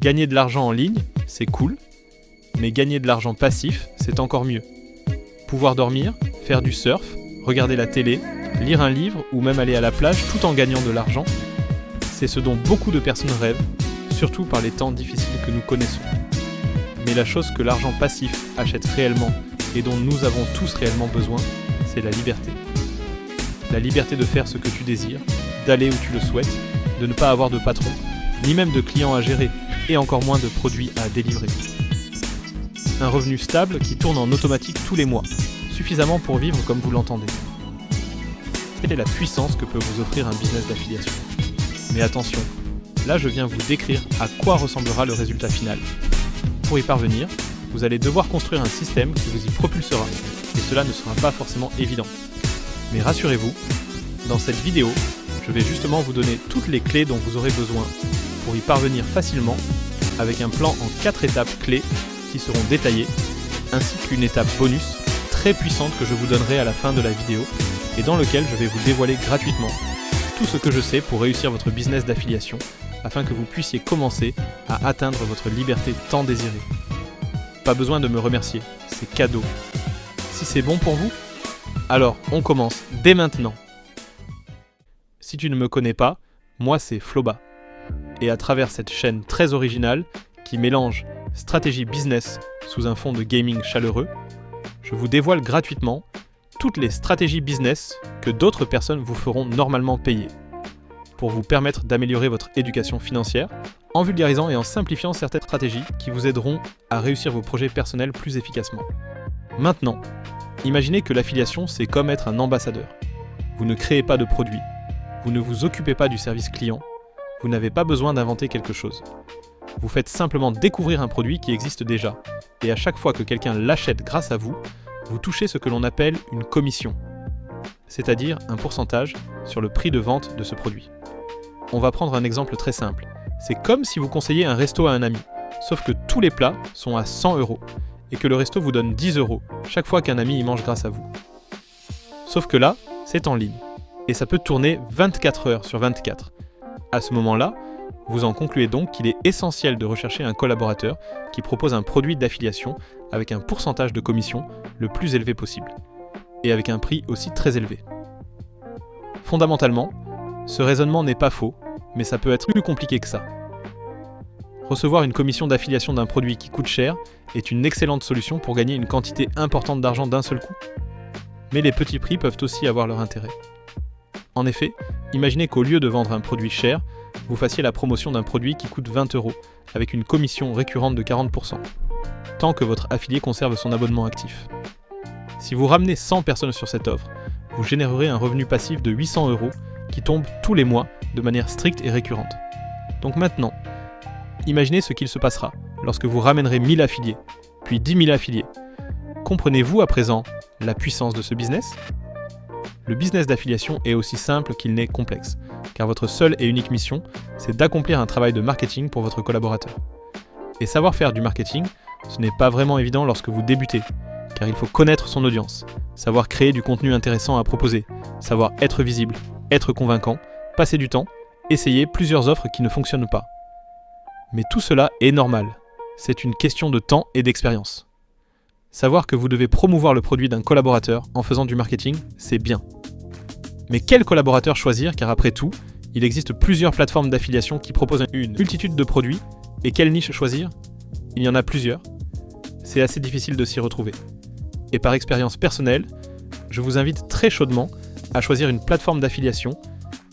Gagner de l'argent en ligne, c'est cool, mais gagner de l'argent passif, c'est encore mieux. Pouvoir dormir, faire du surf, regarder la télé, lire un livre ou même aller à la plage tout en gagnant de l'argent, c'est ce dont beaucoup de personnes rêvent, surtout par les temps difficiles que nous connaissons. Mais la chose que l'argent passif achète réellement et dont nous avons tous réellement besoin, c'est la liberté. La liberté de faire ce que tu désires, d'aller où tu le souhaites, de ne pas avoir de patron, ni même de clients à gérer, et encore moins de produits à délivrer. Un revenu stable qui tourne en automatique tous les mois, suffisamment pour vivre comme vous l'entendez. Quelle est la puissance que peut vous offrir un business d'affiliation ? Mais attention, là je viens vous décrire à quoi ressemblera le résultat final. Pour y parvenir, vous allez devoir construire un système qui vous y propulsera, et cela ne sera pas forcément évident. Mais rassurez-vous, dans cette vidéo, je vais justement vous donner toutes les clés dont vous aurez besoin pour y parvenir facilement, avec un plan en 4 étapes clés qui seront détaillées, ainsi qu'une étape bonus très puissante que je vous donnerai à la fin de la vidéo, et dans lequel je vais vous dévoiler gratuitement tout ce que je sais pour réussir votre business d'affiliation, afin que vous puissiez commencer à atteindre votre liberté tant désirée. Pas besoin de me remercier, c'est cadeau. Si c'est bon pour vous, alors on commence dès maintenant. Si tu ne me connais pas, moi c'est Floba. Et à travers cette chaîne très originale, qui mélange stratégie business sous un fond de gaming chaleureux, je vous dévoile gratuitement toutes les stratégies business que d'autres personnes vous feront normalement payer, pour vous permettre d'améliorer votre éducation financière, en vulgarisant et en simplifiant certaines stratégies qui vous aideront à réussir vos projets personnels plus efficacement. Maintenant, imaginez que l'affiliation, c'est comme être un ambassadeur. Vous ne créez pas de produit, vous ne vous occupez pas du service client, vous n'avez pas besoin d'inventer quelque chose. Vous faites simplement découvrir un produit qui existe déjà, et à chaque fois que quelqu'un l'achète grâce à vous, vous touchez ce que l'on appelle une commission, c'est-à-dire un pourcentage sur le prix de vente de ce produit. On va prendre un exemple très simple. C'est comme si vous conseillez un resto à un ami, sauf que tous les plats sont à 100 €, et que le resto vous donne 10 € chaque fois qu'un ami y mange grâce à vous. Sauf que là, c'est en ligne, et ça peut tourner 24 heures sur 24. À ce moment-là, vous en concluez donc qu'il est essentiel de rechercher un collaborateur qui propose un produit d'affiliation avec un pourcentage de commission le plus élevé possible, et avec un prix aussi très élevé. Fondamentalement, ce raisonnement n'est pas faux, mais ça peut être plus compliqué que ça. Recevoir une commission d'affiliation d'un produit qui coûte cher est une excellente solution pour gagner une quantité importante d'argent d'un seul coup. Mais les petits prix peuvent aussi avoir leur intérêt. En effet, imaginez qu'au lieu de vendre un produit cher, vous fassiez la promotion d'un produit qui coûte 20 € avec une commission récurrente de 40%, tant que votre affilié conserve son abonnement actif. Si vous ramenez 100 personnes sur cette offre, vous générerez un revenu passif de 800 € qui tombe tous les mois de manière stricte et récurrente. Donc maintenant, imaginez ce qu'il se passera lorsque vous ramènerez 1000 affiliés, puis 10 000 affiliés. Comprenez-vous à présent la puissance de ce business ? Le business d'affiliation est aussi simple qu'il n'est complexe, car votre seule et unique mission, c'est d'accomplir un travail de marketing pour votre collaborateur. Et savoir faire du marketing, ce n'est pas vraiment évident lorsque vous débutez, car il faut connaître son audience, savoir créer du contenu intéressant à proposer, savoir être visible, être convaincant, passer du temps, essayer plusieurs offres qui ne fonctionnent pas. Mais tout cela est normal, c'est une question de temps et d'expérience. Savoir que vous devez promouvoir le produit d'un collaborateur en faisant du marketing, c'est bien. Mais quel collaborateur choisir, car après tout, il existe plusieurs plateformes d'affiliation qui proposent une multitude de produits, et quelle niche choisir ? Il y en a plusieurs. C'est assez difficile de s'y retrouver. Et par expérience personnelle, je vous invite très chaudement à choisir une plateforme d'affiliation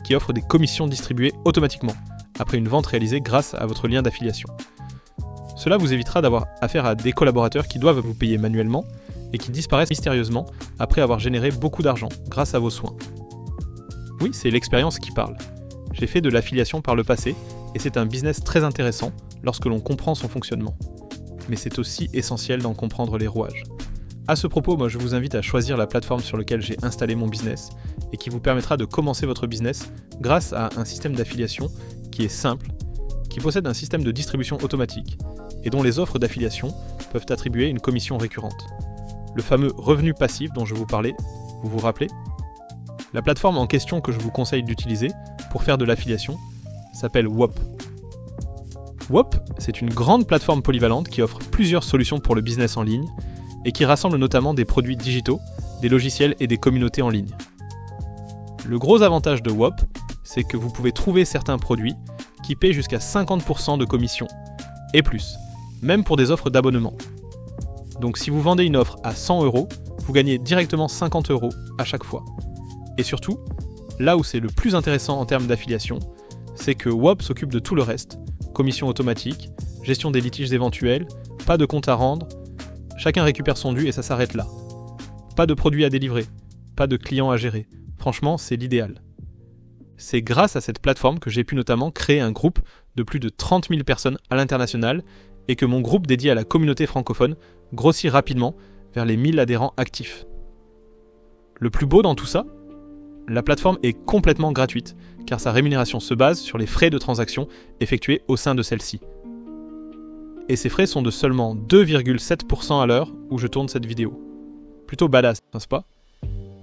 qui offre des commissions distribuées automatiquement, après une vente réalisée grâce à votre lien d'affiliation. Cela vous évitera d'avoir affaire à des collaborateurs qui doivent vous payer manuellement et qui disparaissent mystérieusement après avoir généré beaucoup d'argent grâce à vos soins. Oui, c'est l'expérience qui parle. J'ai fait de l'affiliation par le passé et c'est un business très intéressant lorsque l'on comprend son fonctionnement. Mais c'est aussi essentiel d'en comprendre les rouages. À ce propos, moi je vous invite à choisir la plateforme sur laquelle j'ai installé mon business et qui vous permettra de commencer votre business grâce à un système d'affiliation qui est simple, qui possède un système de distribution automatique et dont les offres d'affiliation peuvent attribuer une commission récurrente. Le fameux revenu passif dont je vous parlais, vous vous rappelez ? La plateforme en question que je vous conseille d'utiliser pour faire de l'affiliation s'appelle Whop. Whop, c'est une grande plateforme polyvalente qui offre plusieurs solutions pour le business en ligne et qui rassemble notamment des produits digitaux, des logiciels et des communautés en ligne. Le gros avantage de Whop, c'est que vous pouvez trouver certains produits qui paient jusqu'à 50% de commission, et plus, même pour des offres d'abonnement. Donc si vous vendez une offre à 100 €, vous gagnez directement 50 € à chaque fois. Et surtout, là où c'est le plus intéressant en termes d'affiliation, c'est que Whop s'occupe de tout le reste, commission automatique, gestion des litiges éventuels, pas de compte à rendre, chacun récupère son dû et ça s'arrête là. Pas de produits à délivrer, pas de clients à gérer. Franchement, c'est l'idéal. C'est grâce à cette plateforme que j'ai pu notamment créer un groupe de plus de 30 000 personnes à l'international et que mon groupe dédié à la communauté francophone grossit rapidement vers les 1000 adhérents actifs. Le plus beau dans tout ça, la plateforme est complètement gratuite car sa rémunération se base sur les frais de transaction effectués au sein de celle-ci. Et ces frais sont de seulement 2,7% à l'heure où je tourne cette vidéo. Plutôt badass, n'est-ce pas ?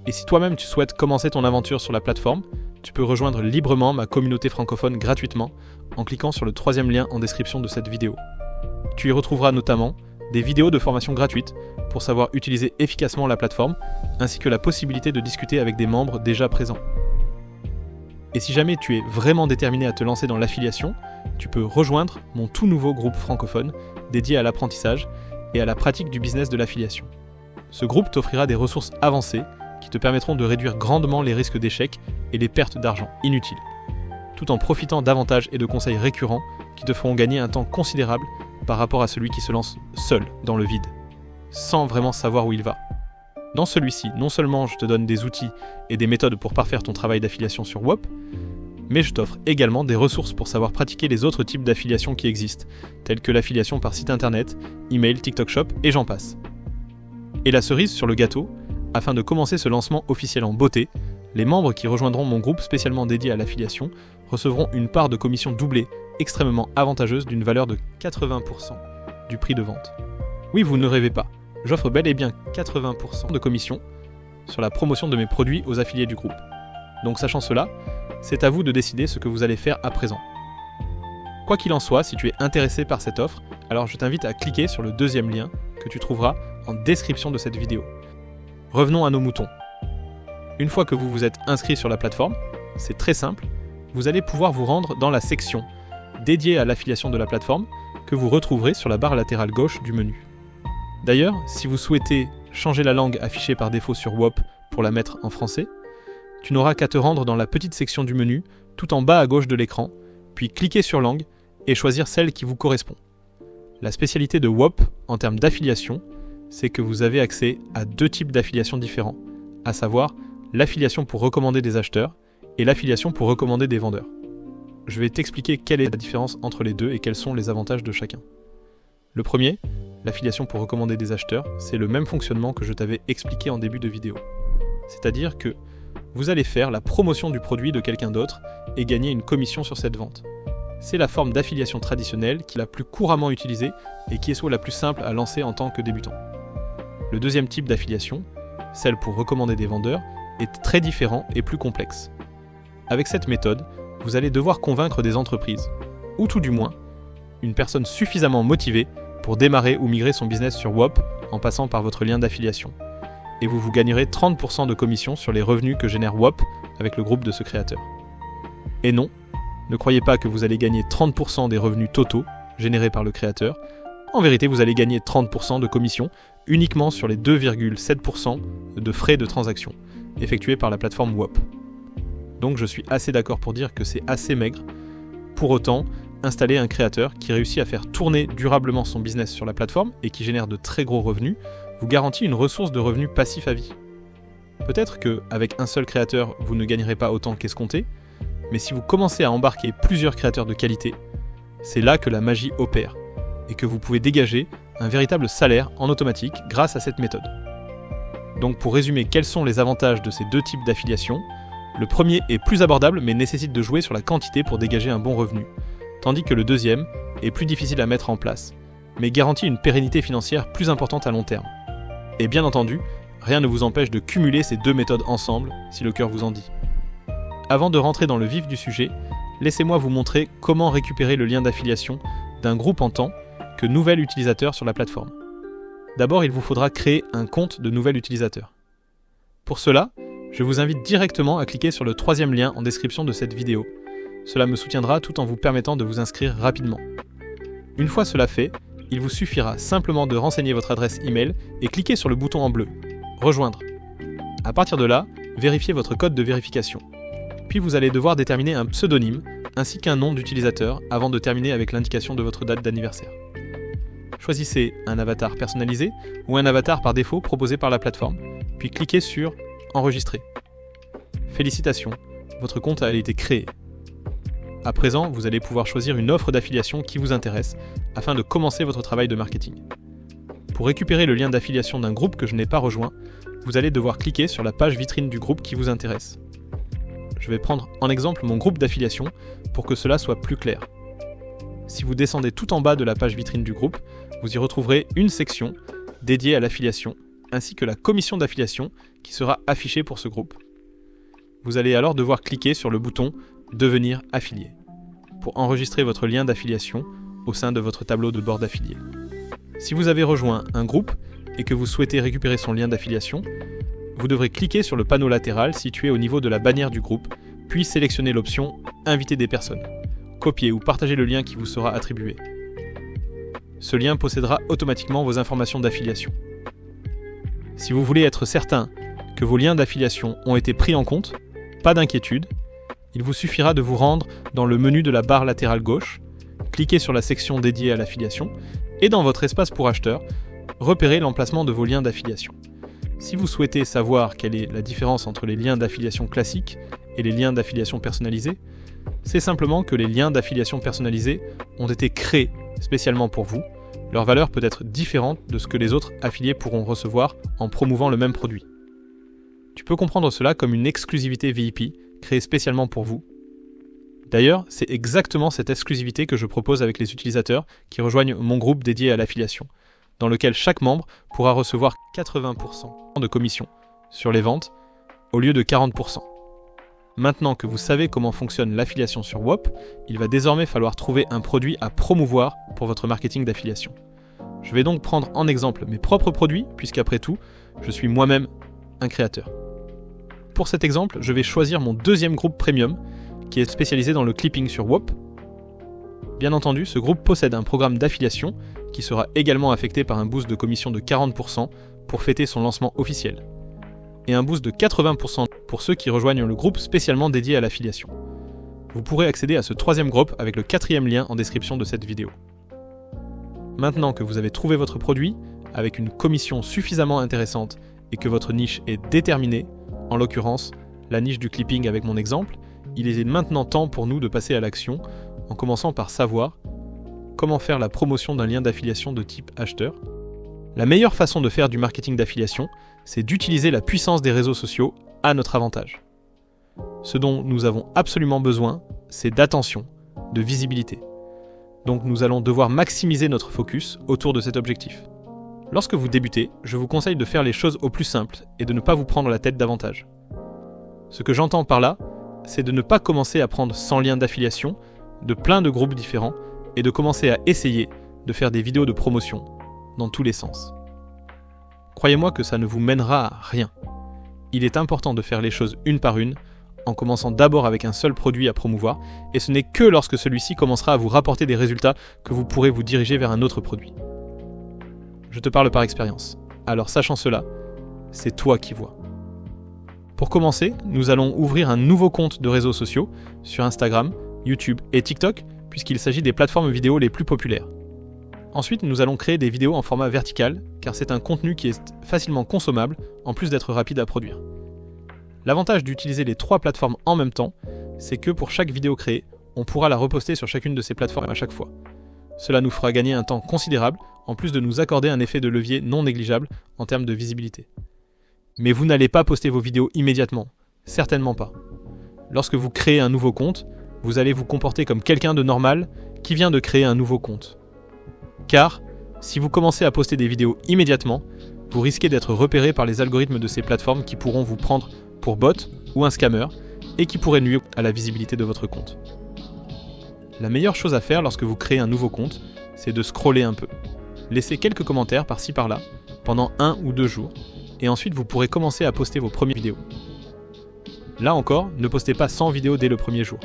Et si toi-même tu souhaites commencer ton aventure sur la plateforme, tu peux rejoindre librement ma communauté francophone gratuitement en cliquant sur le 3e lien en description de cette vidéo. Tu y retrouveras notamment des vidéos de formation gratuites pour savoir utiliser efficacement la plateforme, ainsi que la possibilité de discuter avec des membres déjà présents. Et si jamais tu es vraiment déterminé à te lancer dans l'affiliation, tu peux rejoindre mon tout nouveau groupe francophone dédié à l'apprentissage et à la pratique du business de l'affiliation. Ce groupe t'offrira des ressources avancées qui te permettront de réduire grandement les risques d'échec et les pertes d'argent inutiles, tout en profitant d'avantages et de conseils récurrents qui te feront gagner un temps considérable par rapport à celui qui se lance seul dans le vide, sans vraiment savoir où il va. Dans celui-ci, non seulement je te donne des outils et des méthodes pour parfaire ton travail d'affiliation sur Whop, mais je t'offre également des ressources pour savoir pratiquer les autres types d'affiliation qui existent, tels que l'affiliation par site internet, email, TikTok Shop et j'en passe. Et la cerise sur le gâteau, afin de commencer ce lancement officiel en beauté, les membres qui rejoindront mon groupe spécialement dédié à l'affiliation recevront une part de commission doublée extrêmement avantageuse d'une valeur de 80% du prix de vente. Oui, vous ne rêvez pas, j'offre bel et bien 80% de commission sur la promotion de mes produits aux affiliés du groupe. Donc sachant cela, c'est à vous de décider ce que vous allez faire à présent. Quoi qu'il en soit, si tu es intéressé par cette offre, alors je t'invite à cliquer sur le 2e lien que tu trouveras en description de cette vidéo. Revenons à nos moutons. Une fois que vous vous êtes inscrit sur la plateforme, c'est très simple, vous allez pouvoir vous rendre dans la section dédiée à l'affiliation de la plateforme que vous retrouverez sur la barre latérale gauche du menu. D'ailleurs, si vous souhaitez changer la langue affichée par défaut sur Whop pour la mettre en français, tu n'auras qu'à te rendre dans la petite section du menu tout en bas à gauche de l'écran, puis cliquer sur langue et choisir celle qui vous correspond. La spécialité de Whop en termes d'affiliation, c'est que vous avez accès à 2 types d'affiliation différents, à savoir l'affiliation pour recommander des acheteurs et l'affiliation pour recommander des vendeurs. Je vais t'expliquer quelle est la différence entre les deux et quels sont les avantages de chacun. Le premier, l'affiliation pour recommander des acheteurs, c'est le même fonctionnement que je t'avais expliqué en début de vidéo. C'est-à-dire que vous allez faire la promotion du produit de quelqu'un d'autre et gagner une commission sur cette vente. C'est la forme d'affiliation traditionnelle qui est la plus couramment utilisée et qui est soit la plus simple à lancer en tant que débutant. Le deuxième type d'affiliation, celle pour recommander des vendeurs, est très différent et plus complexe. Avec cette méthode, vous allez devoir convaincre des entreprises, ou tout du moins, une personne suffisamment motivée pour démarrer ou migrer son business sur Whop en passant par votre lien d'affiliation. Et vous gagnerez 30% de commission sur les revenus que génère Whop avec le groupe de ce créateur. Et non, ne croyez pas que vous allez gagner 30% des revenus totaux générés par le créateur. En vérité, vous allez gagner 30% de commission uniquement sur les 2,7% de frais de transaction effectués par la plateforme Whop. Donc je suis assez d'accord pour dire que c'est assez maigre. Pour autant, installer un créateur qui réussit à faire tourner durablement son business sur la plateforme et qui génère de très gros revenus vous garantit une ressource de revenus passifs à vie. Peut-être qu'avec un seul créateur, vous ne gagnerez pas autant qu'escompté, mais si vous commencez à embarquer plusieurs créateurs de qualité, c'est là que la magie opère et que vous pouvez dégager un véritable salaire en automatique grâce à cette méthode. Donc pour résumer quels sont les avantages de ces 2 types d'affiliation, le premier est plus abordable mais nécessite de jouer sur la quantité pour dégager un bon revenu, tandis que le deuxième est plus difficile à mettre en place, mais garantit une pérennité financière plus importante à long terme. Et bien entendu, rien ne vous empêche de cumuler ces 2 méthodes ensemble si le cœur vous en dit. Avant de rentrer dans le vif du sujet, laissez-moi vous montrer comment récupérer le lien d'affiliation d'un groupe en tant que nouvel utilisateur sur la plateforme. D'abord, il vous faudra créer un compte de nouvel utilisateur. Pour cela, je vous invite directement à cliquer sur le troisième lien en description de cette vidéo. Cela me soutiendra tout en vous permettant de vous inscrire rapidement. Une fois cela fait, il vous suffira simplement de renseigner votre adresse email et cliquer sur le bouton en bleu « Rejoindre ». À partir de là, vérifiez votre code de vérification. Puis vous allez devoir déterminer un pseudonyme ainsi qu'un nom d'utilisateur avant de terminer avec l'indication de votre date d'anniversaire. Choisissez un avatar personnalisé ou un avatar par défaut proposé par la plateforme, puis cliquez sur « Enregistrer ». Félicitations, votre compte a été créé. À présent, vous allez pouvoir choisir une offre d'affiliation qui vous intéresse afin de commencer votre travail de marketing. Pour récupérer le lien d'affiliation d'un groupe que je n'ai pas rejoint, vous allez devoir cliquer sur la page vitrine du groupe qui vous intéresse. Je vais prendre en exemple mon groupe d'affiliation pour que cela soit plus clair. Si vous descendez tout en bas de la page vitrine du groupe, vous y retrouverez une section dédiée à l'affiliation, ainsi que la commission d'affiliation qui sera affichée pour ce groupe. Vous allez alors devoir cliquer sur le bouton « Devenir affilié » pour enregistrer votre lien d'affiliation au sein de votre tableau de bord d'affiliés. Si vous avez rejoint un groupe et que vous souhaitez récupérer son lien d'affiliation, vous devrez cliquer sur le panneau latéral situé au niveau de la bannière du groupe, puis sélectionner l'option « Inviter des personnes ». Copier ou partager le lien qui vous sera attribué. Ce lien possédera automatiquement vos informations d'affiliation. Si vous voulez être certain que vos liens d'affiliation ont été pris en compte, pas d'inquiétude, il vous suffira de vous rendre dans le menu de la barre latérale gauche, cliquer sur la section dédiée à l'affiliation et dans votre espace pour acheteurs, repérez l'emplacement de vos liens d'affiliation. Si vous souhaitez savoir quelle est la différence entre les liens d'affiliation classiques et les liens d'affiliation personnalisés, c'est simplement que les liens d'affiliation personnalisés ont été créés spécialement pour vous. Leur valeur peut être différente de ce que les autres affiliés pourront recevoir en promouvant le même produit. Tu peux comprendre cela comme une exclusivité VIP créée spécialement pour vous. D'ailleurs, c'est exactement cette exclusivité que je propose avec les utilisateurs qui rejoignent mon groupe dédié à l'affiliation, dans lequel chaque membre pourra recevoir 80% de commission sur les ventes au lieu de 40%. Maintenant que vous savez comment fonctionne l'affiliation sur WOP, il va désormais falloir trouver un produit à promouvoir pour votre marketing d'affiliation. Je vais donc prendre en exemple mes propres produits, puisqu'après tout, je suis moi-même un créateur. Pour cet exemple, je vais choisir mon deuxième groupe premium, qui est spécialisé dans le clipping sur WOP. Bien entendu, ce groupe possède un programme d'affiliation, qui sera également affecté par un boost de commission de 40% pour fêter son lancement officiel, et un boost de 80% pour ceux qui rejoignent le groupe spécialement dédié à l'affiliation. Vous pourrez accéder à ce troisième groupe avec le quatrième lien en description de cette vidéo. Maintenant que vous avez trouvé votre produit, avec une commission suffisamment intéressante et que votre niche est déterminée, en l'occurrence la niche du clipping avec mon exemple, il est maintenant temps pour nous de passer à l'action en commençant par savoir comment faire la promotion d'un lien d'affiliation de type acheteur. La meilleure façon de faire du marketing d'affiliation, c'est d'utiliser la puissance des réseaux sociaux à notre avantage. Ce dont nous avons absolument besoin, c'est d'attention, de visibilité. Donc nous allons devoir maximiser notre focus autour de cet objectif. Lorsque vous débutez, je vous conseille de faire les choses au plus simple et de ne pas vous prendre la tête davantage. Ce que j'entends par là, c'est de ne pas commencer à prendre 100 liens d'affiliation de plein de groupes différents et de commencer à essayer de faire des vidéos de promotion dans tous les sens. Croyez-moi que ça ne vous mènera à rien. Il est important de faire les choses une par une, en commençant d'abord avec un seul produit à promouvoir, et ce n'est que lorsque celui-ci commencera à vous rapporter des résultats que vous pourrez vous diriger vers un autre produit. Je te parle par expérience. Alors sachant cela, c'est toi qui vois. Pour commencer, nous allons ouvrir un nouveau compte de réseaux sociaux sur Instagram, YouTube et TikTok, puisqu'il s'agit des plateformes vidéo les plus populaires. Ensuite, nous allons créer des vidéos en format vertical, car c'est un contenu qui est facilement consommable, en plus d'être rapide à produire. L'avantage d'utiliser les 3 plateformes en même temps, c'est que pour chaque vidéo créée, on pourra la reposter sur chacune de ces plateformes à chaque fois. Cela nous fera gagner un temps considérable, en plus de nous accorder un effet de levier non négligeable en termes de visibilité. Mais vous n'allez pas poster vos vidéos immédiatement, certainement pas. Lorsque vous créez un nouveau compte, vous allez vous comporter comme quelqu'un de normal qui vient de créer un nouveau compte. Car, si vous commencez à poster des vidéos immédiatement, vous risquez d'être repéré par les algorithmes de ces plateformes qui pourront vous prendre pour bot ou un scammer et qui pourraient nuire à la visibilité de votre compte. La meilleure chose à faire lorsque vous créez un nouveau compte, c'est de scroller un peu. Laissez quelques commentaires par-ci par-là, pendant 1 ou 2 jours, et ensuite vous pourrez commencer à poster vos premières vidéos. Là encore, ne postez pas 100 vidéos dès le premier jour.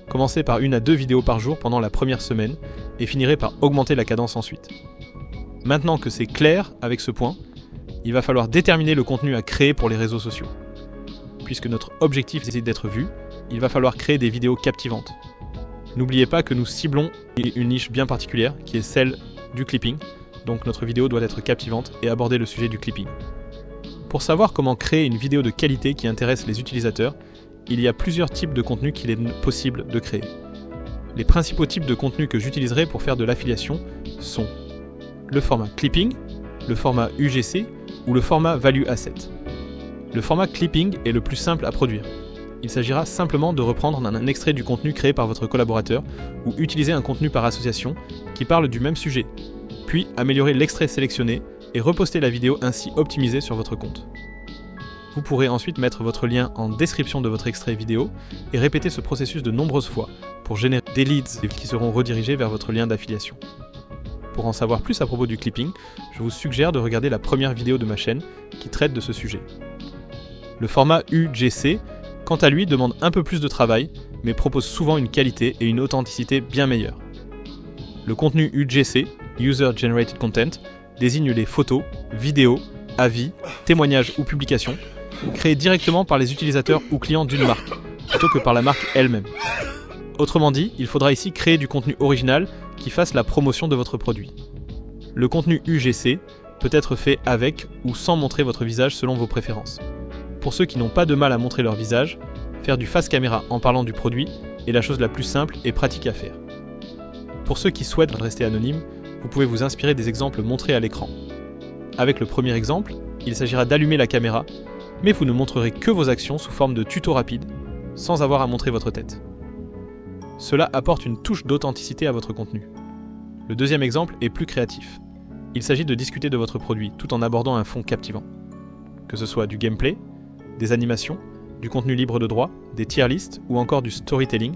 Commencez par 1 à 2 vidéos par jour pendant la première semaine, et finirez par augmenter la cadence ensuite. Maintenant que c'est clair avec ce point, il va falloir déterminer le contenu à créer pour les réseaux sociaux. Puisque notre objectif est d'être vu, il va falloir créer des vidéos captivantes. N'oubliez pas que nous ciblons une niche bien particulière, qui est celle du clipping, donc notre vidéo doit être captivante et aborder le sujet du clipping. Pour savoir comment créer une vidéo de qualité qui intéresse les utilisateurs, il y a plusieurs types de contenus qu'il est possible de créer. Les principaux types de contenus que j'utiliserai pour faire de l'affiliation sont le format clipping, le format UGC ou le format value asset. Le format clipping est le plus simple à produire. Il s'agira simplement de reprendre un extrait du contenu créé par votre collaborateur ou utiliser un contenu par association qui parle du même sujet, puis améliorer l'extrait sélectionné et reposter la vidéo ainsi optimisée sur votre compte. Vous pourrez ensuite mettre votre lien en description de votre extrait vidéo et répéter ce processus de nombreuses fois pour générer des leads qui seront redirigés vers votre lien d'affiliation. Pour en savoir plus à propos du clipping, je vous suggère de regarder la première vidéo de ma chaîne qui traite de ce sujet. Le format UGC, quant à lui, demande un peu plus de travail, mais propose souvent une qualité et une authenticité bien meilleures. Le contenu UGC, User Generated Content, désigne les photos, vidéos, avis, témoignages ou publications créés directement par les utilisateurs ou clients d'une marque, plutôt que par la marque elle-même. Autrement dit, il faudra ici créer du contenu original qui fasse la promotion de votre produit. Le contenu UGC peut être fait avec ou sans montrer votre visage selon vos préférences. Pour ceux qui n'ont pas de mal à montrer leur visage, faire du face caméra en parlant du produit est la chose la plus simple et pratique à faire. Pour ceux qui souhaitent rester anonymes, vous pouvez vous inspirer des exemples montrés à l'écran. Avec le premier exemple, il s'agira d'allumer la caméra, mais vous ne montrerez que vos actions sous forme de tuto rapide, sans avoir à montrer votre tête. Cela apporte une touche d'authenticité à votre contenu. Le deuxième exemple est plus créatif. Il s'agit de discuter de votre produit tout en abordant un fond captivant. Que ce soit du gameplay, des animations, du contenu libre de droit, des tier lists ou encore du storytelling,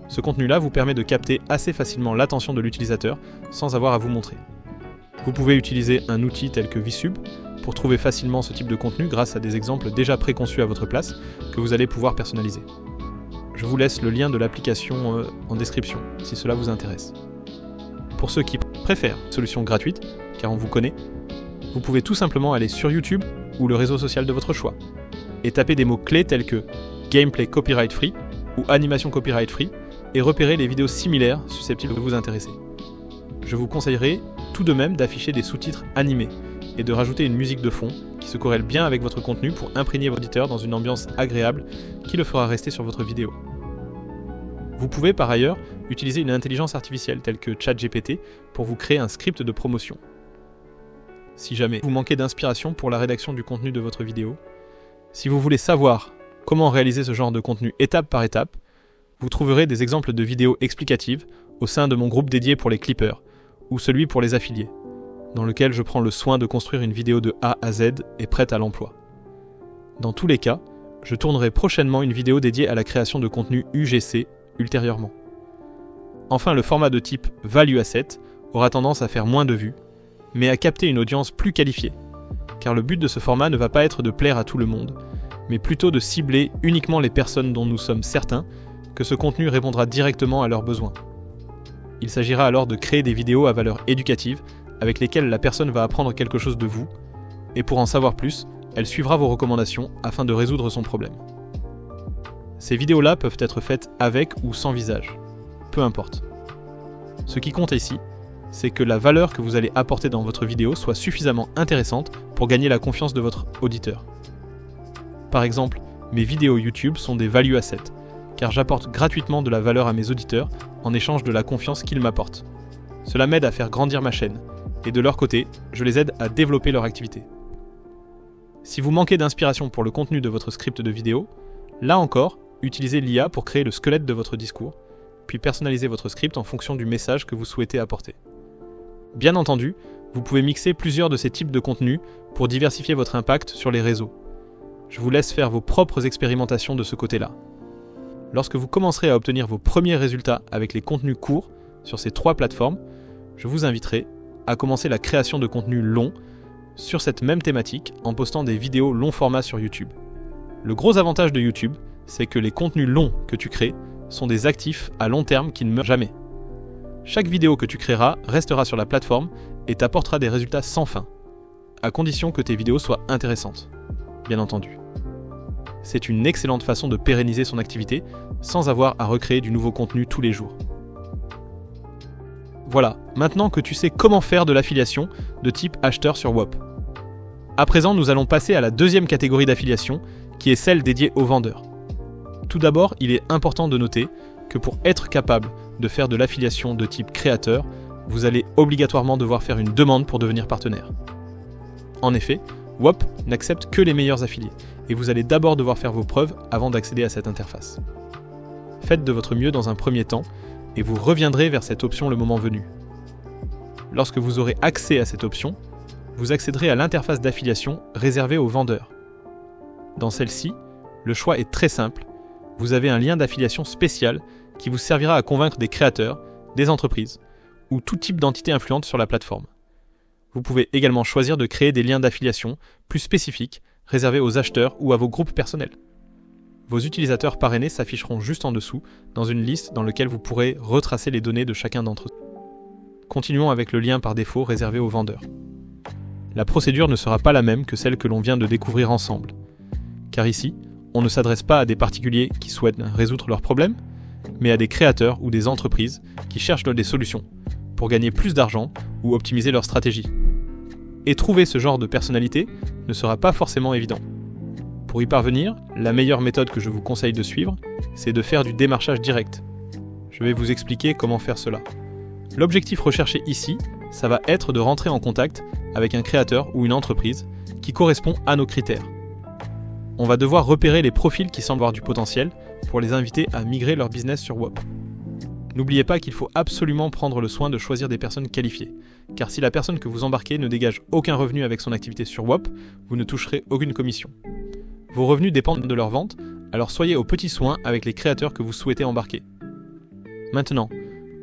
ce contenu-là vous permet de capter assez facilement l'attention de l'utilisateur sans avoir à vous montrer. Vous pouvez utiliser un outil tel que VSub pour trouver facilement ce type de contenu grâce à des exemples déjà préconçus à votre place que vous allez pouvoir personnaliser. Je vous laisse le lien de l'application en description si cela vous intéresse. Pour ceux qui préfèrent une solution gratuite, car on vous connaît, vous pouvez tout simplement aller sur YouTube ou le réseau social de votre choix et taper des mots-clés tels que gameplay copyright free ou animation copyright free et repérer les vidéos similaires susceptibles de vous intéresser. Je vous conseillerais tout de même d'afficher des sous-titres animés et de rajouter une musique de fond qui se corrèle bien avec votre contenu pour imprégner votre auditeur dans une ambiance agréable qui le fera rester sur votre vidéo. Vous pouvez par ailleurs utiliser une intelligence artificielle telle que ChatGPT pour vous créer un script de promotion. Si jamais vous manquez d'inspiration pour la rédaction du contenu de votre vidéo, si vous voulez savoir comment réaliser ce genre de contenu étape par étape, vous trouverez des exemples de vidéos explicatives au sein de mon groupe dédié pour les clippers ou celui pour les affiliés, dans lequel je prends le soin de construire une vidéo de A à Z et prête à l'emploi. Dans tous les cas, je tournerai prochainement une vidéo dédiée à la création de contenu UGC ultérieurement. Enfin, le format de type Value Asset aura tendance à faire moins de vues, mais à capter une audience plus qualifiée, car le but de ce format ne va pas être de plaire à tout le monde, mais plutôt de cibler uniquement les personnes dont nous sommes certains que ce contenu répondra directement à leurs besoins. Il s'agira alors de créer des vidéos à valeur éducative avec lesquelles la personne va apprendre quelque chose de vous, et pour en savoir plus, elle suivra vos recommandations afin de résoudre son problème. Ces vidéos-là peuvent être faites avec ou sans visage, peu importe. Ce qui compte ici, c'est que la valeur que vous allez apporter dans votre vidéo soit suffisamment intéressante pour gagner la confiance de votre auditeur. Par exemple, mes vidéos YouTube sont des value assets, car j'apporte gratuitement de la valeur à mes auditeurs en échange de la confiance qu'ils m'apportent. Cela m'aide à faire grandir ma chaîne, et de leur côté, je les aide à développer leur activité. Si vous manquez d'inspiration pour le contenu de votre script de vidéo, là encore, utilisez l'IA pour créer le squelette de votre discours, puis personnalisez votre script en fonction du message que vous souhaitez apporter. Bien entendu, vous pouvez mixer plusieurs de ces types de contenus pour diversifier votre impact sur les réseaux. Je vous laisse faire vos propres expérimentations de ce côté-là. Lorsque vous commencerez à obtenir vos premiers résultats avec les contenus courts sur ces 3 plateformes, je vous inviterai à commencer la création de contenus longs sur cette même thématique en postant des vidéos long format sur YouTube. Le gros avantage de YouTube, c'est que les contenus longs que tu crées sont des actifs à long terme qui ne meurent jamais. Chaque vidéo que tu créeras restera sur la plateforme et t'apportera des résultats sans fin, à condition que tes vidéos soient intéressantes, bien entendu. C'est une excellente façon de pérenniser son activité sans avoir à recréer du nouveau contenu tous les jours. Voilà, maintenant que tu sais comment faire de l'affiliation de type acheteur sur Whop. À présent, nous allons passer à la deuxième catégorie d'affiliation, qui est celle dédiée aux vendeurs. Tout d'abord, il est important de noter que pour être capable de faire de l'affiliation de type créateur, vous allez obligatoirement devoir faire une demande pour devenir partenaire. En effet, Whop n'accepte que les meilleurs affiliés, et vous allez d'abord devoir faire vos preuves avant d'accéder à cette interface. Faites de votre mieux dans un premier temps, et vous reviendrez vers cette option le moment venu. Lorsque vous aurez accès à cette option, vous accéderez à l'interface d'affiliation réservée aux vendeurs. Dans celle-ci, le choix est très simple. Vous avez un lien d'affiliation spécial qui vous servira à convaincre des créateurs, des entreprises ou tout type d'entité influente sur la plateforme. Vous pouvez également choisir de créer des liens d'affiliation plus spécifiques réservés aux acheteurs ou à vos groupes personnels. Vos utilisateurs parrainés s'afficheront juste en dessous dans une liste dans laquelle vous pourrez retracer les données de chacun d'entre eux. Continuons avec le lien par défaut réservé aux vendeurs. La procédure ne sera pas la même que celle que l'on vient de découvrir ensemble. Car ici, on ne s'adresse pas à des particuliers qui souhaitent résoudre leurs problèmes, mais à des créateurs ou des entreprises qui cherchent des solutions pour gagner plus d'argent ou optimiser leur stratégie. Et trouver ce genre de personnalité ne sera pas forcément évident. Pour y parvenir, la meilleure méthode que je vous conseille de suivre, c'est de faire du démarchage direct. Je vais vous expliquer comment faire cela. L'objectif recherché ici, ça va être de rentrer en contact avec un créateur ou une entreprise qui correspond à nos critères. On va devoir repérer les profils qui semblent avoir du potentiel pour les inviter à migrer leur business sur Whop. N'oubliez pas qu'il faut absolument prendre le soin de choisir des personnes qualifiées, car si la personne que vous embarquez ne dégage aucun revenu avec son activité sur Whop, vous ne toucherez aucune commission. Vos revenus dépendent de leur vente, alors soyez aux petits soins avec les créateurs que vous souhaitez embarquer. Maintenant,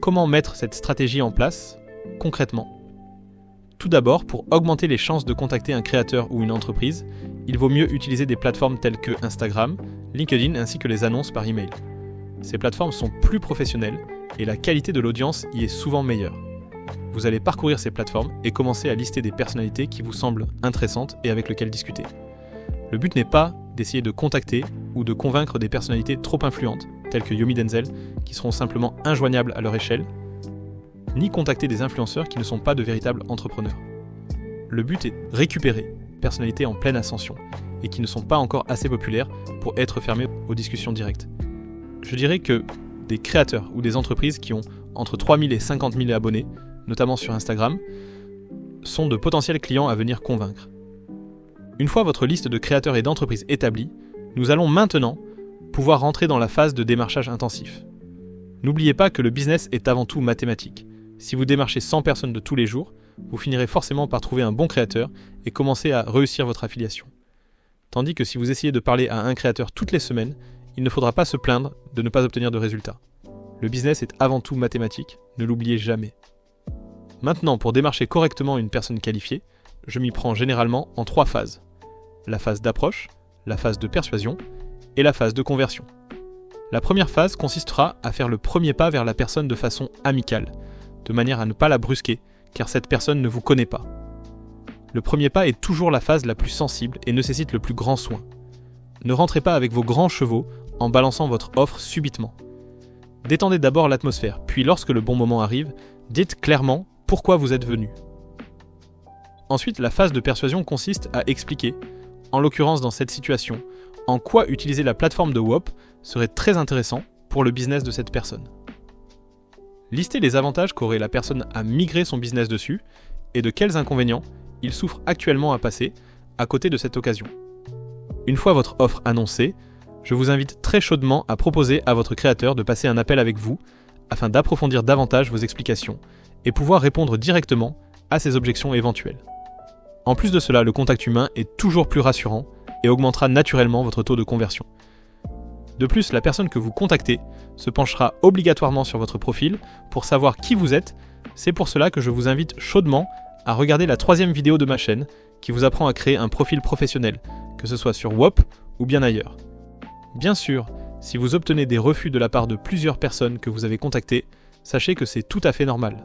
comment mettre cette stratégie en place, concrètement ? Tout d'abord, pour augmenter les chances de contacter un créateur ou une entreprise, il vaut mieux utiliser des plateformes telles que Instagram, LinkedIn ainsi que les annonces par email. Ces plateformes sont plus professionnelles et la qualité de l'audience y est souvent meilleure. Vous allez parcourir ces plateformes et commencer à lister des personnalités qui vous semblent intéressantes et avec lesquelles discuter. Le but n'est pas d'essayer de contacter ou de convaincre des personnalités trop influentes, telles que Yomi Denzel, qui seront simplement injoignables à leur échelle, ni contacter des influenceurs qui ne sont pas de véritables entrepreneurs. Le but est de récupérer des personnalités en pleine ascension et qui ne sont pas encore assez populaires pour être fermés aux discussions directes. Je dirais que des créateurs ou des entreprises qui ont entre 3000 et 50 000 abonnés, notamment sur Instagram, sont de potentiels clients à venir convaincre. Une fois votre liste de créateurs et d'entreprises établie, nous allons maintenant pouvoir rentrer dans la phase de démarchage intensif. N'oubliez pas que le business est avant tout mathématique. Si vous démarchez 100 personnes de tous les jours, vous finirez forcément par trouver un bon créateur et commencer à réussir votre affiliation. Tandis que si vous essayez de parler à un créateur toutes les semaines, il ne faudra pas se plaindre de ne pas obtenir de résultats. Le business est avant tout mathématique, ne l'oubliez jamais. Maintenant, pour démarcher correctement une personne qualifiée, je m'y prends généralement en 3 phases. La phase d'approche, la phase de persuasion et la phase de conversion. La première phase consistera à faire le premier pas vers la personne de façon amicale, de manière à ne pas la brusquer, car cette personne ne vous connaît pas. Le premier pas est toujours la phase la plus sensible et nécessite le plus grand soin. Ne rentrez pas avec vos grands chevaux en balançant votre offre subitement. Détendez d'abord l'atmosphère, puis lorsque le bon moment arrive, dites clairement pourquoi vous êtes venu. Ensuite, la phase de persuasion consiste à expliquer, en l'occurrence dans cette situation, en quoi utiliser la plateforme de Whop serait très intéressant pour le business de cette personne. Listez les avantages qu'aurait la personne à migrer son business dessus et de quels inconvénients il souffre actuellement à passer à côté de cette occasion. Une fois votre offre annoncée, je vous invite très chaudement à proposer à votre créateur de passer un appel avec vous afin d'approfondir davantage vos explications et pouvoir répondre directement à ses objections éventuelles. En plus de cela, le contact humain est toujours plus rassurant et augmentera naturellement votre taux de conversion. De plus, la personne que vous contactez se penchera obligatoirement sur votre profil pour savoir qui vous êtes. C'est pour cela que je vous invite chaudement à regarder la 3e vidéo de ma chaîne qui vous apprend à créer un profil professionnel, que ce soit sur WOP ou bien ailleurs. Bien sûr, si vous obtenez des refus de la part de plusieurs personnes que vous avez contactées, sachez que c'est tout à fait normal.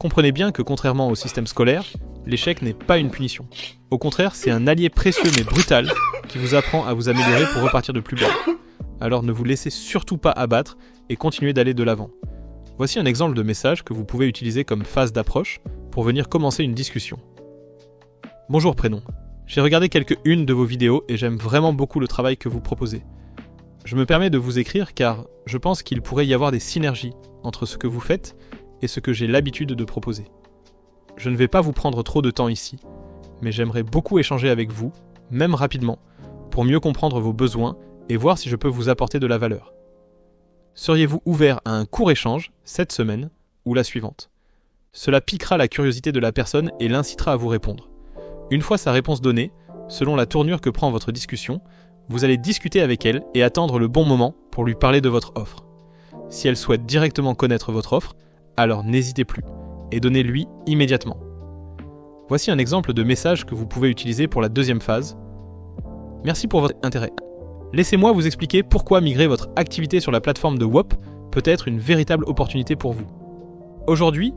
Comprenez bien que contrairement au système scolaire, l'échec n'est pas une punition. Au contraire, c'est un allié précieux mais brutal qui vous apprend à vous améliorer pour repartir de plus bas. Alors ne vous laissez surtout pas abattre et continuez d'aller de l'avant. Voici un exemple de message que vous pouvez utiliser comme phase d'approche pour venir commencer une discussion. Bonjour prénom. J'ai regardé quelques-unes de vos vidéos et j'aime vraiment beaucoup le travail que vous proposez. Je me permets de vous écrire car je pense qu'il pourrait y avoir des synergies entre ce que vous faites et ce que j'ai l'habitude de proposer. Je ne vais pas vous prendre trop de temps ici, mais j'aimerais beaucoup échanger avec vous, même rapidement, pour mieux comprendre vos besoins et voir si je peux vous apporter de la valeur. Seriez-vous ouvert à un court échange cette semaine ou la suivante ? Cela piquera la curiosité de la personne et l'incitera à vous répondre. Une fois sa réponse donnée, selon la tournure que prend votre discussion, vous allez discuter avec elle et attendre le bon moment pour lui parler de votre offre. Si elle souhaite directement connaître votre offre, alors n'hésitez plus et donnez-lui immédiatement. Voici un exemple de message que vous pouvez utiliser pour la 2e phase. Merci pour votre intérêt. Laissez-moi vous expliquer pourquoi migrer votre activité sur la plateforme de WOP peut être une véritable opportunité pour vous. Aujourd'hui,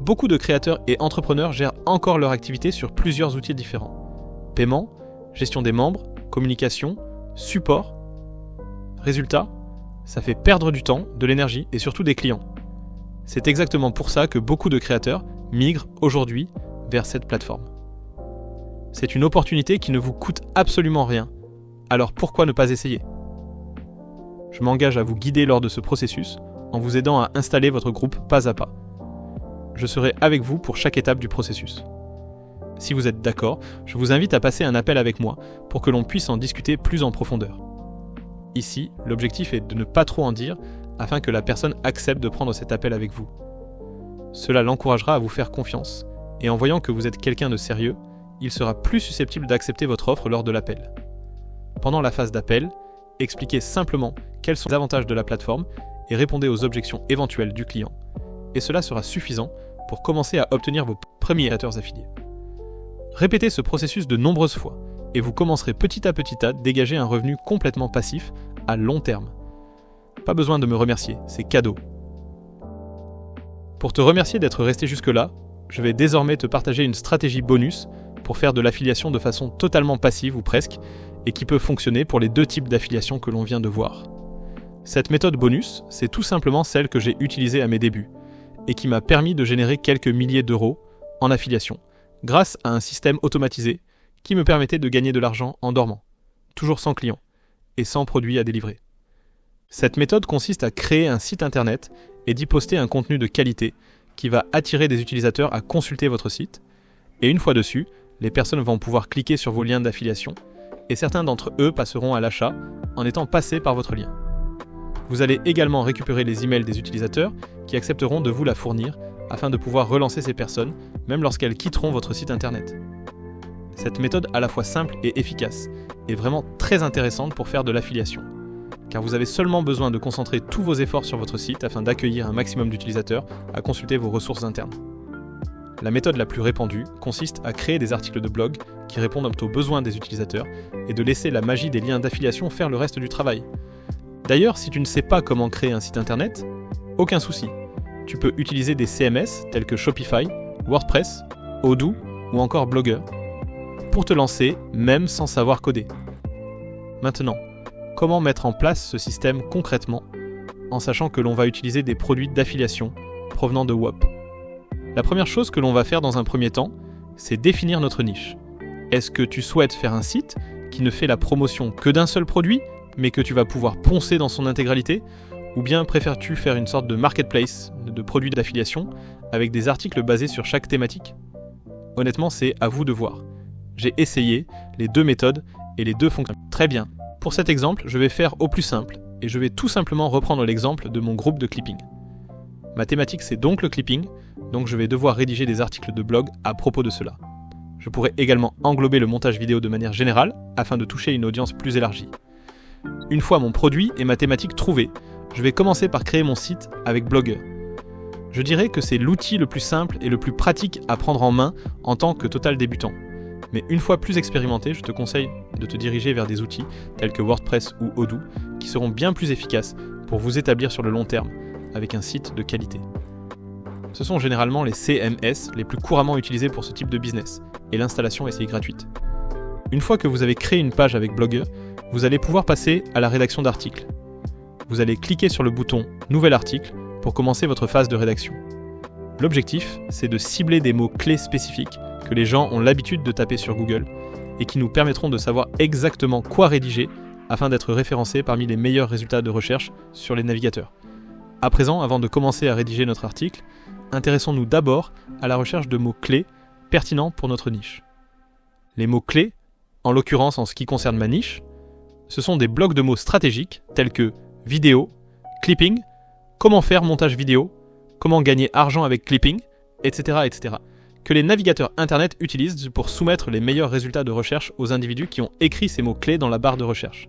beaucoup de créateurs et entrepreneurs gèrent encore leur activité sur plusieurs outils différents. Paiement, gestion des membres, communication, support. Résultat, ça fait perdre du temps, de l'énergie et surtout des clients. C'est exactement pour ça que beaucoup de créateurs migrent aujourd'hui vers cette plateforme. C'est une opportunité qui ne vous coûte absolument rien. Alors pourquoi ne pas essayer ? Je m'engage à vous guider lors de ce processus en vous aidant à installer votre groupe pas à pas. Je serai avec vous pour chaque étape du processus. Si vous êtes d'accord, je vous invite à passer un appel avec moi pour que l'on puisse en discuter plus en profondeur. Ici, l'objectif est de ne pas trop en dire afin que la personne accepte de prendre cet appel avec vous. Cela l'encouragera à vous faire confiance, et en voyant que vous êtes quelqu'un de sérieux, il sera plus susceptible d'accepter votre offre lors de l'appel. Pendant la phase d'appel, expliquez simplement quels sont les avantages de la plateforme et répondez aux objections éventuelles du client. Et cela sera suffisant pour commencer à obtenir vos premiers créateurs affiliés. Répétez ce processus de nombreuses fois, et vous commencerez petit à dégager un revenu complètement passif à long terme. Pas besoin de me remercier, c'est cadeau. Pour te remercier d'être resté jusque-là, je vais désormais te partager une stratégie bonus pour faire de l'affiliation de façon totalement passive ou presque, et qui peut fonctionner pour les 2 types d'affiliation que l'on vient de voir. Cette méthode bonus, c'est tout simplement celle que j'ai utilisée à mes débuts, et qui m'a permis de générer quelques milliers d'euros en affiliation, grâce à un système automatisé qui me permettait de gagner de l'argent en dormant, toujours sans client, et sans produit à délivrer. Cette méthode consiste à créer un site internet et d'y poster un contenu de qualité qui va attirer des utilisateurs à consulter votre site, et une fois dessus, les personnes vont pouvoir cliquer sur vos liens d'affiliation, et certains d'entre eux passeront à l'achat en étant passés par votre lien. Vous allez également récupérer les emails des utilisateurs qui accepteront de vous la fournir afin de pouvoir relancer ces personnes, même lorsqu'elles quitteront votre site internet. Cette méthode à la fois simple et efficace est vraiment très intéressante pour faire de l'affiliation, car vous avez seulement besoin de concentrer tous vos efforts sur votre site afin d'accueillir un maximum d'utilisateurs à consulter vos ressources internes. La méthode la plus répandue consiste à créer des articles de blog qui répondent aux besoins des utilisateurs et de laisser la magie des liens d'affiliation faire le reste du travail. D'ailleurs, si tu ne sais pas comment créer un site internet, aucun souci. Tu peux utiliser des CMS tels que Shopify, WordPress, Odoo ou encore Blogger pour te lancer même sans savoir coder. Maintenant, comment mettre en place ce système concrètement en sachant que l'on va utiliser des produits d'affiliation provenant de WOP ? La première chose que l'on va faire dans un premier temps, c'est définir notre niche. Est-ce que tu souhaites faire un site qui ne fait la promotion que d'un seul produit, mais que tu vas pouvoir poncer dans son intégralité ? Ou bien préfères-tu faire une sorte de marketplace de produits d'affiliation avec des articles basés sur chaque thématique ? Honnêtement, c'est à vous de voir. J'ai essayé les 2 méthodes et les 2 fonctionnent très bien. Pour cet exemple, je vais faire au plus simple et je vais tout simplement reprendre l'exemple de mon groupe de clipping. Ma thématique, c'est donc le clipping, donc je vais devoir rédiger des articles de blog à propos de cela. Je pourrais également englober le montage vidéo de manière générale afin de toucher une audience plus élargie. Une fois mon produit et ma thématique trouvés, je vais commencer par créer mon site avec Blogger. Je dirais que c'est l'outil le plus simple et le plus pratique à prendre en main en tant que total débutant. Mais une fois plus expérimenté, je te conseille de te diriger vers des outils tels que WordPress ou Odoo qui seront bien plus efficaces pour vous établir sur le long terme avec un site de qualité. Ce sont généralement les CMS les plus couramment utilisés pour ce type de business et l'installation est gratuite. Une fois que vous avez créé une page avec Blogger, vous allez pouvoir passer à la rédaction d'articles. Vous allez cliquer sur le bouton « Nouvel article » pour commencer votre phase de rédaction. L'objectif, c'est de cibler des mots-clés spécifiques que les gens ont l'habitude de taper sur Google et qui nous permettront de savoir exactement quoi rédiger afin d'être référencés parmi les meilleurs résultats de recherche sur les navigateurs. À présent, avant de commencer à rédiger notre article, intéressons-nous d'abord à la recherche de mots-clés pertinents pour notre niche. Les mots-clés, en l'occurrence en ce qui concerne ma niche, ce sont des blocs de mots stratégiques tels que vidéo, clipping, comment faire montage vidéo, comment gagner argent avec clipping, etc., que les navigateurs internet utilisent pour soumettre les meilleurs résultats de recherche aux individus qui ont écrit ces mots-clés dans la barre de recherche.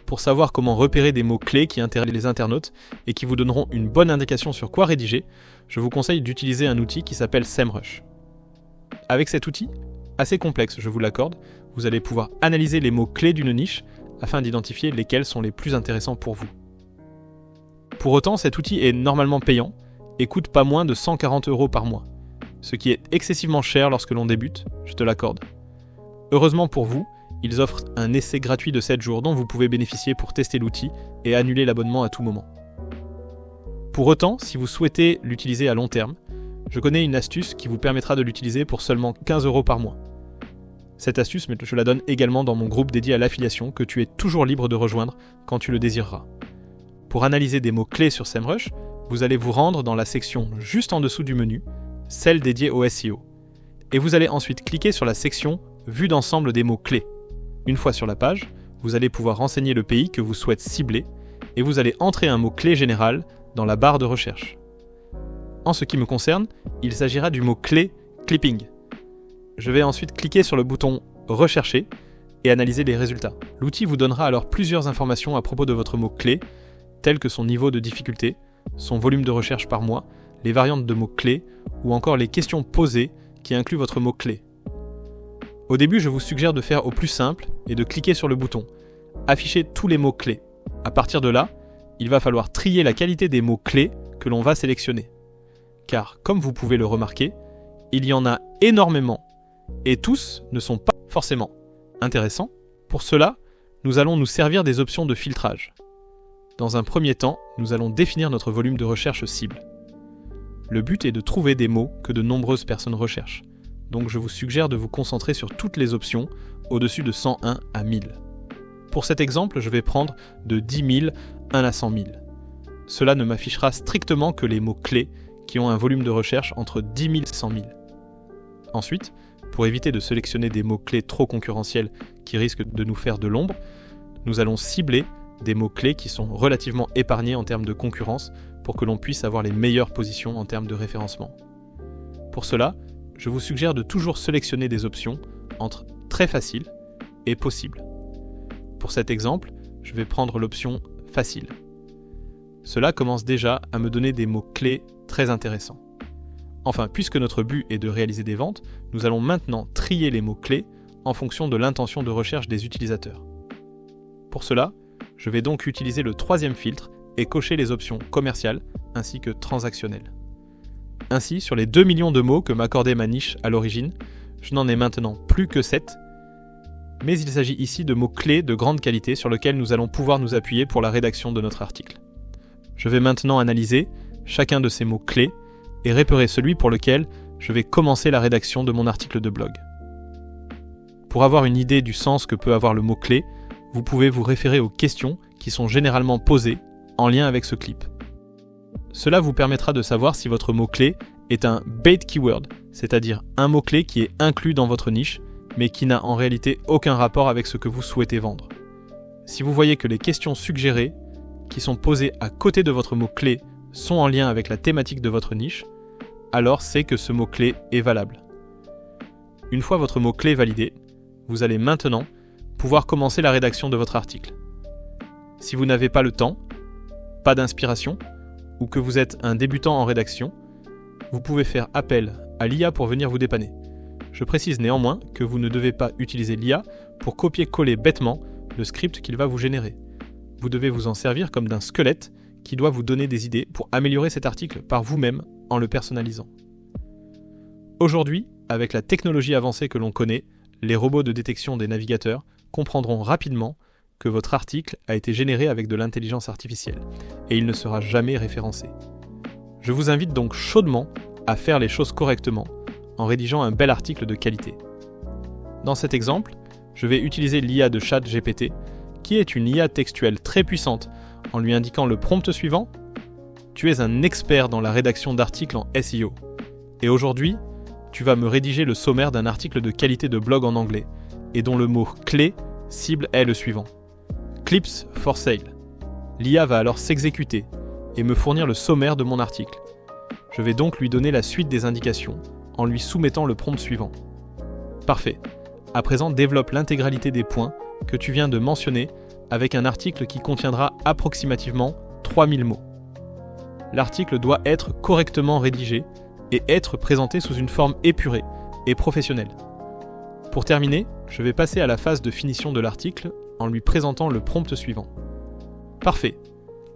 Pour savoir comment repérer des mots-clés qui intéressent les internautes et qui vous donneront une bonne indication sur quoi rédiger, je vous conseille d'utiliser un outil qui s'appelle SEMrush. Avec cet outil, assez complexe je vous l'accorde, vous allez pouvoir analyser les mots-clés d'une niche afin d'identifier lesquels sont les plus intéressants pour vous. Pour autant, cet outil est normalement payant et coûte pas moins de 140 € par mois, ce qui est excessivement cher lorsque l'on débute, je te l'accorde. Heureusement pour vous, ils offrent un essai gratuit de 7 jours dont vous pouvez bénéficier pour tester l'outil et annuler l'abonnement à tout moment. Pour autant, si vous souhaitez l'utiliser à long terme, je connais une astuce qui vous permettra de l'utiliser pour seulement 15 € par mois. Cette astuce, je la donne également dans mon groupe dédié à l'affiliation que tu es toujours libre de rejoindre quand tu le désireras. Pour analyser des mots-clés sur SEMrush, vous allez vous rendre dans la section juste en dessous du menu, celle dédiée au SEO. Et vous allez ensuite cliquer sur la section « Vue d'ensemble des mots-clés ». Une fois sur la page, vous allez pouvoir renseigner le pays que vous souhaitez cibler et vous allez entrer un mot-clé général dans la barre de recherche. En ce qui me concerne, il s'agira du mot-clé « clipping ». Je vais ensuite cliquer sur le bouton « Rechercher » et analyser les résultats. L'outil vous donnera alors plusieurs informations à propos de votre mot-clé, telles que son niveau de difficulté, son volume de recherche par mois, les variantes de mots-clés ou encore les questions posées qui incluent votre mot-clé. Au début, je vous suggère de faire au plus simple et de cliquer sur le bouton « Afficher tous les mots-clés ». À partir de là, il va falloir trier la qualité des mots-clés que l'on va sélectionner. Car, comme vous pouvez le remarquer, il y en a énormément et tous ne sont pas forcément intéressants. Pour cela, nous allons nous servir des options de filtrage. Dans un premier temps, nous allons définir notre volume de recherche cible. Le but est de trouver des mots que de nombreuses personnes recherchent. Donc je vous suggère de vous concentrer sur toutes les options au-dessus de 101 à 1000. Pour cet exemple, je vais prendre de 10 000 1 à 100 000. Cela ne m'affichera strictement que les mots-clés qui ont un volume de recherche entre 10 000 et 100 000. Ensuite, pour éviter de sélectionner des mots-clés trop concurrentiels qui risquent de nous faire de l'ombre, nous allons cibler des mots-clés qui sont relativement épargnés en termes de concurrence pour que l'on puisse avoir les meilleures positions en termes de référencement. Pour cela, je vous suggère de toujours sélectionner des options entre très facile et possible. Pour cet exemple, je vais prendre l'option facile. Cela commence déjà à me donner des mots-clés très intéressants. Enfin, puisque notre but est de réaliser des ventes, nous allons maintenant trier les mots-clés en fonction de l'intention de recherche des utilisateurs. Pour cela, je vais donc utiliser le troisième filtre et cocher les options commerciales ainsi que transactionnelles. Ainsi, sur les 2 millions de mots que m'accordait ma niche à l'origine, je n'en ai maintenant plus que 7, mais il s'agit ici de mots-clés de grande qualité sur lesquels nous allons pouvoir nous appuyer pour la rédaction de notre article. Je vais maintenant analyser chacun de ces mots-clés et repérer celui pour lequel je vais commencer la rédaction de mon article de blog. Pour avoir une idée du sens que peut avoir le mot-clé, vous pouvez vous référer aux questions qui sont généralement posées en lien avec ce clip. Cela vous permettra de savoir si votre mot-clé est un bait keyword, c'est-à-dire un mot-clé qui est inclus dans votre niche, mais qui n'a en réalité aucun rapport avec ce que vous souhaitez vendre. Si vous voyez que les questions suggérées, qui sont posées à côté de votre mot-clé, sont en lien avec la thématique de votre niche, alors c'est que ce mot-clé est valable. Une fois votre mot-clé validé, vous allez maintenant pouvoir commencer la rédaction de votre article. Si vous n'avez pas le temps, pas d'inspiration, ou que vous êtes un débutant en rédaction, vous pouvez faire appel à l'IA pour venir vous dépanner. Je précise néanmoins que vous ne devez pas utiliser l'IA pour copier-coller bêtement le script qu'il va vous générer. Vous devez vous en servir comme d'un squelette qui doit vous donner des idées pour améliorer cet article par vous-même en le personnalisant. Aujourd'hui, avec la technologie avancée que l'on connaît, les robots de détection des navigateurs comprendront rapidement que votre article a été généré avec de l'intelligence artificielle et il ne sera jamais référencé. Je vous invite donc chaudement à faire les choses correctement en rédigeant un bel article de qualité. Dans cet exemple, je vais utiliser l'IA de ChatGPT, qui est une IA textuelle très puissante, en lui indiquant le prompt suivant : tu es un expert dans la rédaction d'articles en SEO. Et aujourd'hui, tu vas me rédiger le sommaire d'un article de qualité de blog en anglais, et dont le mot clé cible est le suivant. Clips for sale. L'IA va alors s'exécuter et me fournir le sommaire de mon article. Je vais donc lui donner la suite des indications en lui soumettant le prompt suivant. Parfait. À présent, développe l'intégralité des points que tu viens de mentionner avec un article qui contiendra approximativement 3000 mots. L'article doit être correctement rédigé et être présenté sous une forme épurée et professionnelle. Pour terminer, je vais passer à la phase de finition de l'article en lui présentant le prompt suivant. Parfait.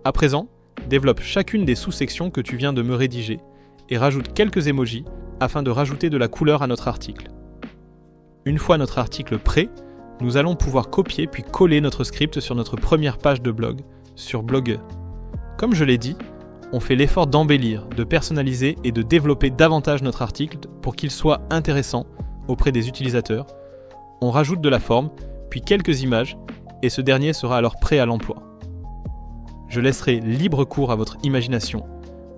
À présent, développe chacune des sous-sections que tu viens de me rédiger et rajoute quelques emojis afin de rajouter de la couleur à notre article. Une fois notre article prêt, nous allons pouvoir copier puis coller notre script sur notre première page de blog, sur Blogger. Comme je l'ai dit, on fait l'effort d'embellir, de personnaliser et de développer davantage notre article pour qu'il soit intéressant auprès des utilisateurs. On rajoute de la forme, puis quelques images, et ce dernier sera alors prêt à l'emploi. Je laisserai libre cours à votre imagination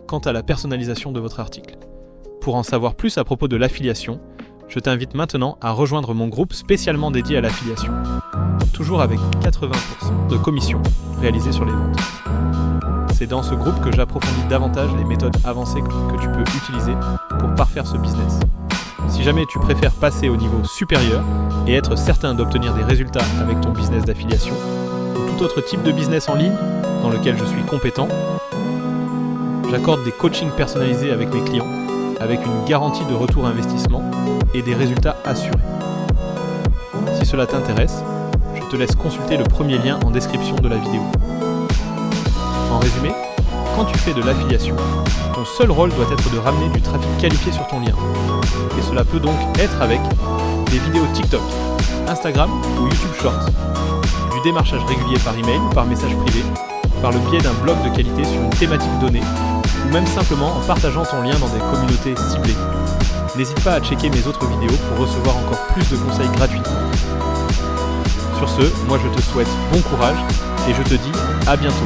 quant à la personnalisation de votre article. Pour en savoir plus à propos de l'affiliation, je t'invite maintenant à rejoindre mon groupe spécialement dédié à l'affiliation, toujours avec 80% de commission réalisée sur les ventes. C'est dans ce groupe que j'approfondis davantage les méthodes avancées que tu peux utiliser pour parfaire ce business. Si jamais tu préfères passer au niveau supérieur et être certain d'obtenir des résultats avec ton business d'affiliation, ou tout autre type de business en ligne dans lequel je suis compétent, j'accorde des coachings personnalisés avec mes clients, avec une garantie de retour investissement et des résultats assurés. Si cela t'intéresse, je te laisse consulter le premier lien en description de la vidéo. En résumé, quand tu fais de l'affiliation, ton seul rôle doit être de ramener du trafic qualifié sur ton lien. Et cela peut donc être avec des vidéos TikTok, Instagram ou YouTube Shorts, du démarchage régulier par email ou par message privé, par le biais d'un blog de qualité sur une thématique donnée, ou même simplement en partageant ton lien dans des communautés ciblées. N'hésite pas à checker mes autres vidéos pour recevoir encore plus de conseils gratuitement. Sur ce, moi je te souhaite bon courage et je te dis à bientôt.